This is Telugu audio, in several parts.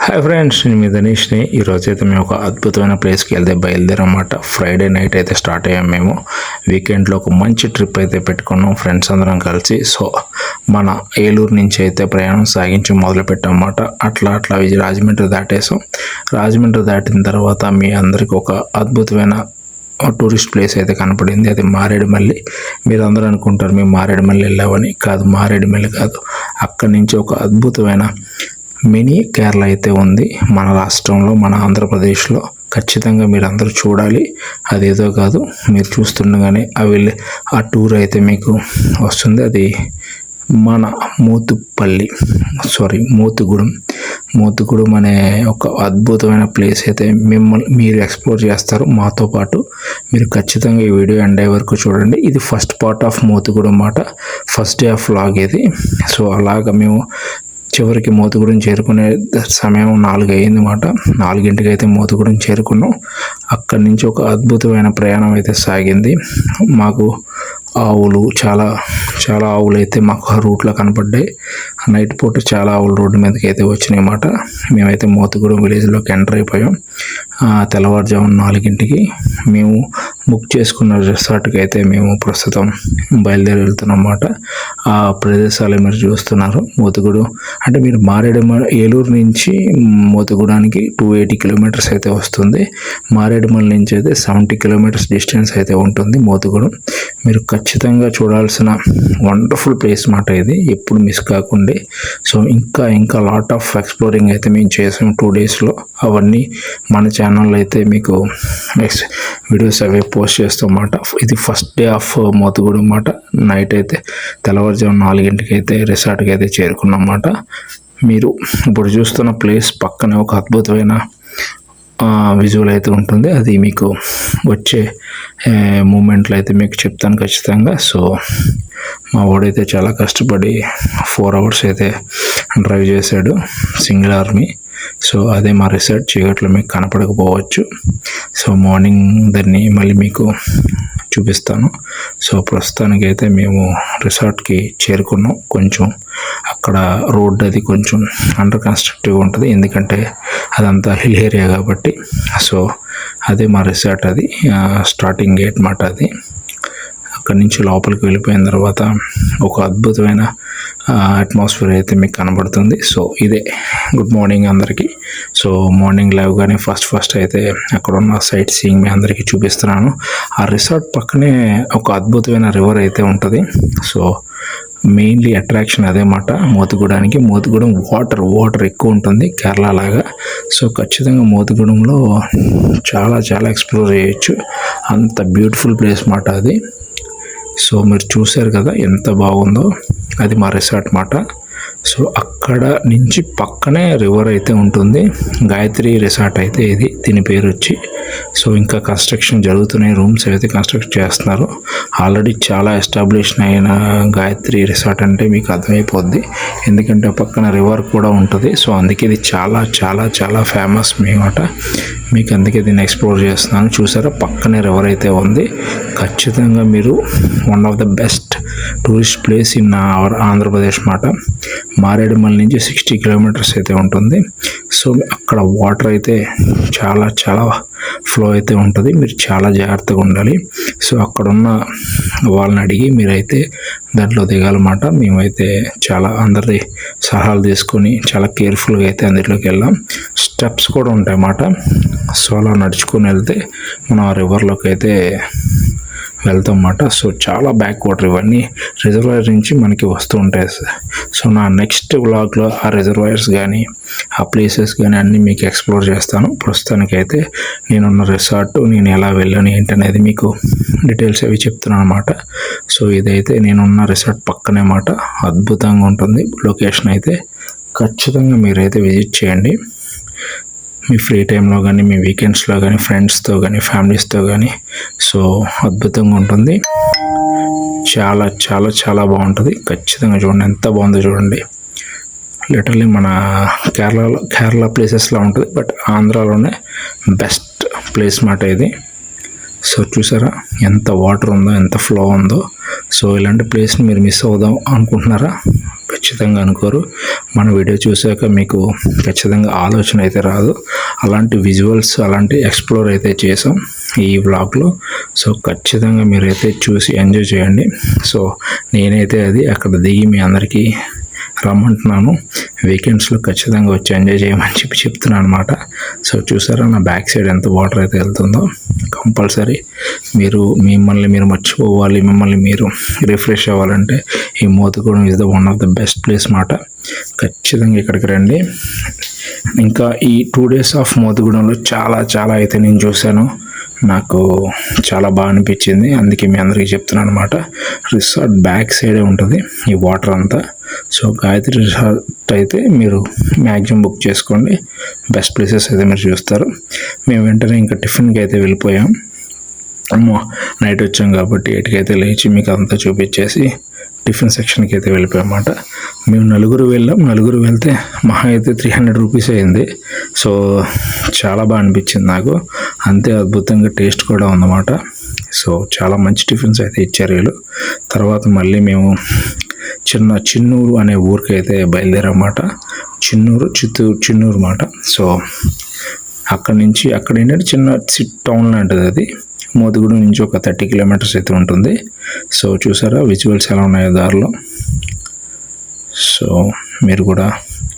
హాయ్ ఫ్రెండ్స్, నేను మీ ధనీష్ని. ఈరోజు అయితే మేము ఒక అద్భుతమైన ప్లేస్కి వెళ్తే బయలుదేరమాట. ఫ్రైడే నైట్ అయితే స్టార్ట్ అయ్యాం. మేము వీకెండ్లో ఒక మంచి ట్రిప్ అయితే పెట్టుకున్నాం ఫ్రెండ్స్ అందరం కలిసి. సో మన ఏలూరు నుంచి అయితే ప్రయాణం సాగించి మొదలుపెట్టామన్నమాట. అట్లా రాజమండ్రి దాటేసాం. రాజమండ్రి దాటిన తర్వాత మీ అందరికీ ఒక అద్భుతమైన టూరిస్ట్ ప్లేస్ అయితే కనపడింది. అది మారేడుమల్లి. మీరు అందరూ అనుకుంటారు మేము మారేడుమల్లి వెళ్ళామని. కాదు, మారేడుమల్లి కాదు, అక్కడి నుంచి ఒక అద్భుతమైన మినీ కేరళ అయితే ఉంది మన రాష్ట్రంలో, మన ఆంధ్రప్రదేశ్లో. ఖచ్చితంగా మీరు అందరూ చూడాలి. అదేదో కాదు, మీరు చూస్తుండగానే ఆ టూర్ అయితే మీకు వస్తుంది. అది మన మోతుగూడెం అనే ఒక అద్భుతమైన ప్లేస్ అయితే మీరు ఎక్స్ప్లోర్ చేస్తారు మాతో పాటు. మీరు ఖచ్చితంగా ఈ వీడియో ఎండ్ అయ్యే వరకు చూడండి. ఇది ఫస్ట్ పార్ట్ ఆఫ్ మోతుగూడెం అన్నమాట. ఫస్ట్ డే ఆఫ్ వ్లాగ్ ఇది. సో అలాగా మేము చివరికి మోతుగూడెం చేరుకునే సమయం 4 అయ్యిందన్నమాట. 4ంటికి అయితే మోతుగూడెం చేరుకున్నాం. అక్కడి నుంచి ఒక అద్భుతమైన ప్రయాణం అయితే సాగింది. మాకు ఆవులు చాలా ఆవులు అయితే మాకు రూట్లో కనపడ్డాయి. నైట్ పూట చాలా ఆవులు రోడ్డు మీదకి అయితే వచ్చినాయి అన్నమాట. మేమైతే మోతుగూడెం విలేజ్లోకి ఎంటర్ అయిపోయాం. తెల్లవారుజామున 4ంటికి మేము బుక్ చేసుకున్న రిసార్ట్కి అయితే మేము ప్రస్తుతం బయలుదేరి వెళ్తున్నాం అన్నమాట. ఆ ప్రదేశాలు మీరు చూస్తున్నారు. మోతుగూడెం అంటే మీరు ఏలూరు నుంచి మోతుగూడానికి 280 కిలోమీటర్స్ అయితే వస్తుంది. మారేడుమల్లి నుంచి అయితే 70 కిలోమీటర్స్ డిస్టెన్స్ అయితే ఉంటుంది మోతుగూడెం. మీరు ఖచ్చితంగా చూడాల్సిన వండర్ఫుల్ ప్లేస్ మాట ఇది, ఎప్పుడు మిస్ కాకుండా. సో ఇంకా లాట్ ఆఫ్ ఎక్స్ప్లోరింగ్ అయితే మేము చేసాం 2 డేస్లో. అవన్నీ మన ఛానల్లో అయితే మీకు వీడియోస్ అవే పోస్ట్ చేస్తాం అన్నమాట. ఇది ఫస్ట్ డే ఆఫ్ మోతుగూడెం అన్నమాట. నైట్ అయితే తెల్లవారుజాము 4ంటికి అయితే రిసార్ట్కి అయితే చేరుకున్నాం అన్నమాట. మీరు ఇప్పుడు చూస్తున్న ప్లేస్ పక్కనే ఒక అద్భుతమైన విజువల్ అయితే ఉంటుంది. అది మీకు వచ్చే మూమెంట్లో అయితే మీకు చెప్తాను ఖచ్చితంగా. సో మా వాడైతే చాలా కష్టపడి 4 hours అయితే డ్రైవ్ చేశాడు, సింగిల్ ఆర్మీ. సో అదే మా రిసార్ట్. చీకట్లో మీకు కనపడకపోవచ్చు. సో మార్నింగ్ దాన్ని మళ్ళీ మీకు చూపిస్తాను. సో ప్రస్తుతానికి అయితే మేము రిసార్ట్కి చేరుకున్నాం. కొంచెం అక్కడ రోడ్ అది కొంచెం అండర్ కన్స్ట్రక్టివ్ ఉంటుంది, ఎందుకంటే అదంతా హిల్ ఏరియా కాబట్టి. సో అదే మా రిసార్ట్. అది స్టార్టింగ్ గేట్ మాట. అది అక్కడి నుంచి లోపలికి వెళ్ళిపోయిన తర్వాత ఒక అద్భుతమైన అట్మాస్ఫియర్ అయితే మీకు కనబడుతుంది. సో ఇదే గుడ్ మార్నింగ్ అందరికీ. సో మార్నింగ్ లేవగానే ఫస్ట్ అయితే అక్కడ ఉన్న సైట్ సీయింగ్ మీ అందరికీ చూపిస్తున్నాను. ఆ రిసార్ట్ పక్కనే ఒక అద్భుతమైన రివర్ అయితే ఉంటుంది. సో మెయిన్లీ అట్రాక్షన్ అదే మాట మోతుగూడానికి. మోతుగూడెం వాటర్ ఎక్కువ ఉంటుంది కేరళ లాగా. సో ఖచ్చితంగా మోతుగూడెంలో చాలా ఎక్స్ప్లోర్ చేయొచ్చు. అంత బ్యూటిఫుల్ ప్లేస్ మాట అది. సో మీరు చూశారు కదా ఎంత బాగుందో. అది మా రిసార్ట్ మాట. సో అక్కడ నుంచి పక్కనే రివర్ అయితే ఉంటుంది. గాయత్రి రిసార్ట్ అయితే ఇది, దీని పేరు వచ్చి. సో ఇంకా కన్స్ట్రక్షన్ జరుగుతున్నాయి, రూమ్స్ అయితే కన్స్ట్రక్ట్ చేస్తున్నారు. ఆల్రెడీ చాలా ఎస్టాబ్లిష్ అయిన గాయత్రి రిసార్ట్ అంటే మీకు అర్థమైపోద్ది, ఎందుకంటే పక్కన రివర్ కూడా ఉంటుంది. సో అందుకే ఇది చాలా ఫేమస్ మాట. మీకు అందుకే దీన్ని ఎక్స్ప్లోర్ చేస్తున్నాను. చూసారా, పక్కనే రివర్ అయితే ఉంది. ఖచ్చితంగా మీరు one of the best tourist place in our Andhra Pradesh మాట. మారేడుమల్లి నుంచి 60 కిలోమీటర్స్ అయితే ఉంటుంది. సో అక్కడ వాటర్ అయితే చాలా ఫ్లో అయితే ఉంటుంది. మీరు చాలా జాగ్రత్తగా ఉండాలి. సో అక్కడున్న వాళ్ళని అడిగి మీరైతే దాంట్లో దిగాలన్నమాట. మేమైతే చాలా అందరి సలహాలు తీసుకొని చాలా కేర్ఫుల్గా అయితే అందులోకి వెళ్ళాం. స్టెప్స్ కూడా ఉంటాయన్నమాట. సో అలా నడుచుకొని వెళ్తే మనం ఆ రివర్లోకి అయితే వెళ్తాం అన్నమాట. సో చాలా బ్యాక్ వాటర్ ఇవన్నీ రిజర్వాయర్ నుంచి మనకి వస్తూ ఉంటాయి. సో నా నెక్స్ట్ వ్లాగ్లో ఆ రిజర్వాయర్స్ కానీ ఆ ప్లేసెస్ కానీ అన్నీ మీకు ఎక్స్ప్లోర్ చేస్తాను. ప్రస్తుతానికైతే నేనున్న రిసార్ట్, నేను ఎలా వెళ్ళాను ఏంటనేది మీకు డీటెయిల్స్ అవి చెప్తున్నాను అన్నమాట. సో ఇదైతే నేనున్న రిసార్ట్ పక్కనే మాట. అద్భుతంగా ఉంటుంది లొకేషన్ అయితే. ఖచ్చితంగా మీరైతే విజిట్ చేయండి మీ ఫ్రీ టైంలో కానీ, మీ వీకెండ్స్లో కానీ, ఫ్రెండ్స్తో కానీ, ఫ్యామిలీస్తో కానీ. సో అద్భుతంగా ఉంటుంది. చాలా బాగుంటుంది. ఖచ్చితంగా చూడండి, ఎంత బాగుందో చూడండి. లిటరలీ మన కేరళ ప్లేసెస్లో ఉంటుంది, బట్ ఆంధ్రాలోనే బెస్ట్ ప్లేస్ మాట ఇది. సో చూసారా ఎంత వాటర్ ఉందో, ఎంత ఫ్లో ఉందో. సో ఇలాంటి ప్లేస్ని మీరు మిస్ అవుదాం అనుకుంటున్నారా? ఖచ్చితంగా అనుకోరు. మన వీడియో చూసాక మీకు ఖచ్చితంగా ఆలోచన అయితే రాదు. అలాంటి విజువల్స్ అలాంటి ఎక్స్ప్లోర్ అయితే చేసాం ఈ వ్లాగ్లో. సో ఖచ్చితంగా మీరైతే చూసి ఎంజాయ్ చేయండి. సో నేనైతే అది అక్కడ దిగి మీ అందరికీ రమ్మంటున్నాను. వీకెండ్స్లో ఖచ్చితంగా వచ్చి ఎంజాయ్ చేయమని చెప్తున్నాను అనమాట. సో చూసారా నా బ్యాక్ సైడ్ ఎంత వాటర్ అయితే వెళ్తుందో. కంపల్సరీ మిమ్మల్ని మీరు మర్చిపోవాలి, మిమ్మల్ని మీరు రిఫ్రెష్ అవ్వాలంటే ఈ Motugudem is the one of the best place మాట. ఖచ్చితంగా ఇక్కడికి రండి. ఇంకా ఈ 2 days ఆఫ్ మోతుగూడెంలో చాలా అయితే నేను చూశాను. నాకు చాలా బాగా అనిపించింది. అందుకే మీ అందరికీ చెప్తున్నాను అనమాట. రిసార్ట్ బ్యాక్ సైడే ఉంటుంది ఈ వాటర్ అంతా. సో గాయత్రి రిసార్ట్ అయితే మీరు మ్యాక్సిమం బుక్ చేసుకోండి. బెస్ట్ ప్లేసెస్ అయితే మీరు చూస్తారు. మేము వెంటనే ఇంకా టిఫిన్కి అయితే వెళ్ళిపోయాం. నైట్ వచ్చాం కాబట్టి 8కి అయితే లేచి మీకు అంతా చూపించేసి టిఫిన్ సెక్షన్కి అయితే వెళ్ళిపోయామన్నమాట. మేము నలుగురు వెళ్తే మహా అయితే 300 రూపీస్ అయింది. సో చాలా బాగా అనిపించింది నాకు. అంతే అద్భుతంగా టేస్ట్ కూడా ఉందన్నమాట. సో చాలా మంచి టిఫిన్స్ అయితే ఇచ్చారు వీళ్ళు. తర్వాత మళ్ళీ మేము చిన్నూరు అనే ఊరికి అయితే బయలుదేరమాట. చిన్నూరు మాట. సో అక్కడ ఏంటంటే చిన్న టౌన్ లాంటిది అది. మోతుగూడెం నుంచి ఒక 30 kilometers అయితే ఉంటుంది. సో చూసారా విజువల్స్ ఎలా ఉన్నాయో దారిలో. సో మీరు కూడా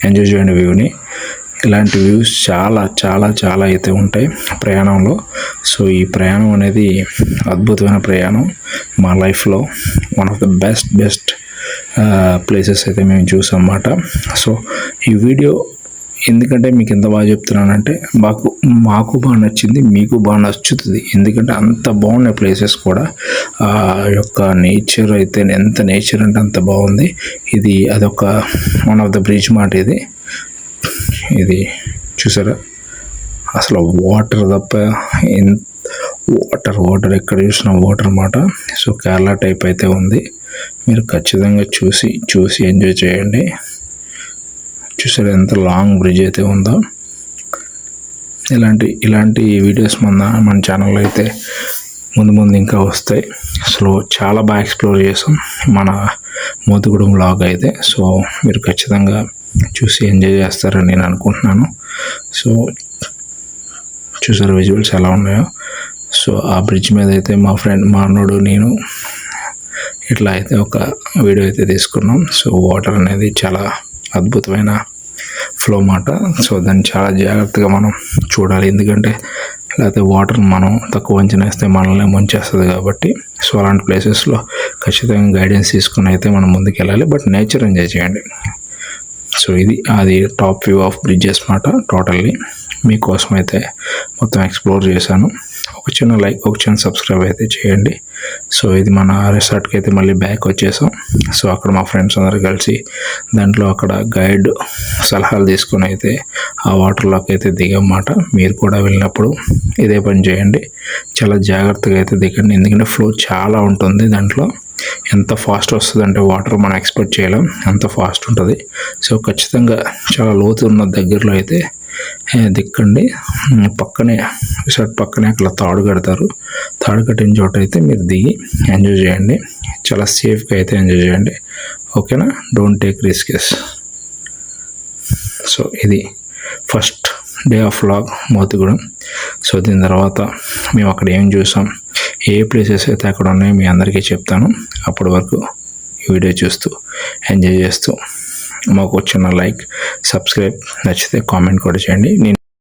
ఎంజాయ్ చేయండి వ్యూని. ఇలాంటి వ్యూస్ చాలా అయితే ఉంటాయి ప్రయాణంలో. సో ఈ ప్రయాణం అనేది అద్భుతమైన ప్రయాణం. మా లైఫ్లో one of the best places అయితే మేము చూసాం అన్నమాట. సో ఈ వీడియో ఎందుకంటే మీకు ఎంత బాగా చెప్తున్నానంటే మాకు బాగా నచ్చింది, మీకు బాగా నచ్చుతుంది. ఎందుకంటే అంత బాగున్నాయి ప్లేసెస్ కూడా. ఆ యొక్క నేచర్ అయితే ఎంత నేచర్ అంటే అంత బాగుంది. అదొక వన్ ఆఫ్ ద బ్రిడ్జ్ మాట. ఇది చూసారా అసలు వాటర్ తప్ప వాటర్ ఎక్కడ చూసిన వాటర్ మాట. సో కేరళ టైప్ అయితే ఉంది. మీరు ఖచ్చితంగా చూసి ఎంజాయ్ చేయండి. చూసారా ఎంత లాంగ్ బ్రిడ్జ్ అయితే ఉందో. ఇలాంటి వీడియోస్ మన ఛానల్లో అయితే ముందు ఇంకా వస్తాయి. సో చాలా బాగా ఎక్స్ప్లోర్ చేసాం మన మోతుగూడెం వ్లాగ్ అయితే. సో మీరు ఖచ్చితంగా చూసి ఎంజాయ్ చేస్తారని నేను అనుకుంటున్నాను. సో చూసారా విజువల్స్ ఎలా ఉన్నాయో. సో ఆ బ్రిడ్జ్ మీద అయితే మా అన్నోడు నేను ఇట్లా అయితే ఒక వీడియో అయితే తీసుకున్నాం. సో వాటర్ అనేది చాలా అద్భుతమైన ఫ్లో మాట. సో దాన్ని చాలా జాగ్రత్తగా మనం చూడాలి. ఎందుకంటే లేకపోతే వాటర్ మనం తక్కువ అంచనా వేస్తే మనల్ని ముంచేస్తుంది కాబట్టి. సో అలాంటి ప్లేసెస్లో ఖచ్చితంగా గైడెన్స్ తీసుకుని అయితే మనం ముందుకు వెళ్ళాలి. బట్ నేచర్ ఎంజాయ్ చేయండి. సో అది టాప్ వ్యూ ఆఫ్ బ్రిడ్జెస్ మాట. టోటల్లీ మీకోసం అయితే మొత్తం ఎక్స్ప్లోర్ చేశాను. ఒక చిన్న లైక్, ఒక చిన్న సబ్స్క్రైబ్ అయితే చేయండి. సో ఇది మన రిసార్ట్కి అయితే మళ్ళీ బ్యాక్ వచ్చేసాం. సో అక్కడ మా ఫ్రెండ్స్ అందరూ కలిసి దాంట్లో అక్కడ గైడ్ సలహాలు తీసుకొని అయితే ఆ వాటర్లోకి అయితే దిగమాట. మీరు కూడా వెళ్ళినప్పుడు ఇదే పని చేయండి. చాలా జాగ్రత్తగా అయితే దిగండి. ఎందుకంటే ఫ్లో చాలా ఉంటుంది దాంట్లో. ఎంత ఫాస్ట్ వస్తుందంటే వాటర్ మనం ఎక్స్పెక్ట్ చేయలేం, అంత ఫాస్ట్ ఉంటుంది. సో ఖచ్చితంగా చాలా లోతు ఉన్న దగ్గరలో అయితే దిక్కండి. రిసార్ట్ పక్కనే అక్కడ తాడు కడతారు. తాడు కట్టిన చోట అయితే మీరు దిగి ఎంజాయ్ చేయండి. చాలా సేఫ్గా అయితే ఎంజాయ్ చేయండి. ఓకేనా? Don't take risks. సో ఇది first day of vlog Motugudem. So దీని తర్వాత మేము అక్కడ ఏం చూసాం, ఏ ప్లేసెస్ అయితే అక్కడ ఉన్నాయో మీ అందరికీ చెప్తాను. అప్పటి వరకు ఈ వీడియో చూస్తూ ఎంజాయ్ చేస్తూ మాకు చిన్న లైక్, సబ్స్క్రైబ్, నచ్చితే కామెంట్ కూడా చేయండి.